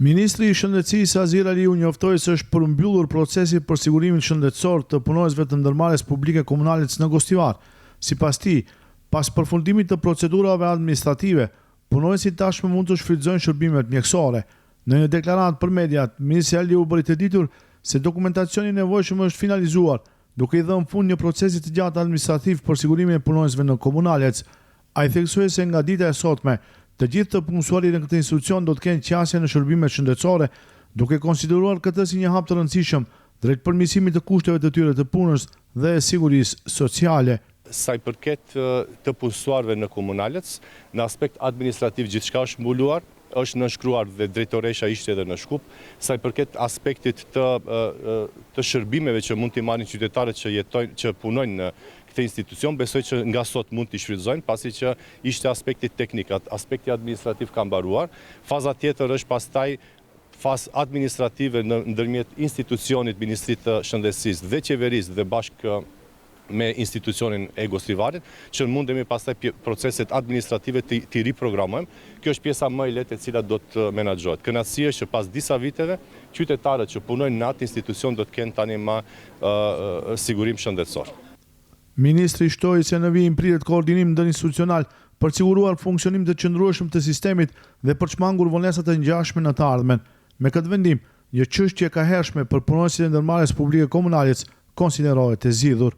Ministri i Shëndetësisë Azir Aliu njoftoi se është përmbyllur procesi për sigurimin shëndetësor të punonjësve të ndërmarrjes publike komunale në Gostivar. Sipas tij, pas përfundimit të procedurave administrative, punonjësit tashmë mund të shfrytëzojnë shërbimet mjekësore. Në një deklaratë për mediat, ministri Aliu bëri të ditur se dokumentacioni i nevojshëm është finalizuar, duke i dhënë fund një procesi të gjatë administrativ për sigurimin e punonjësve në komunalec. Ai theksoi se nga dita e sotme, të gjithë të punësuarit në këtë institucion do të kenë qasje në shërbimet shëndetësore, duke konsideruar këtë si një hap të rëndësishëm drejt përmirësimit të kushteve të tyre të punës dhe sigurisë sociale. Sa i përket të punësuarve në komunalec, në aspekt administrativ gjithçka është mbuluar, është nënshkruar dhe drejtoresha ishte edhe në Shkup. Sa i përket aspektit të shërbimeve që mund t'i marrin qytetarët që punojnë në këtë institucion, besoj që nga sot mund t'i shfrytëzojnë, pasi që ishte aspekti teknik, aspekti administrativ ka mbaruar. Faza tjetër është pastaj fazë administrative në ndërmjet institucionit Ministrisë të Shëndetësisë dhe qeverisë dhe bashkë me institucionin e Gostivarit, që mundemi pastaj proceset administrative t'i riprogramojmë. Kjo është pjesa më e lehtë e cila do të menaxhohet. Kënaqësia është që pas disa viteve, qytetarët që punojnë në atë institucion do të kenë tani më sigurim shëndetësor. Ministri shtoi se në vijim pritet koordinim ndërinstitucional për të siguruar funksionim të qëndrueshëm të sistemit dhe për të shmangur vonesat e ngjashme në të ardhmen. Me këtë vendim, një çështje ka hershme për punonjësit e ndërmarrjes publike komunale konsiderohet e zgjidhur.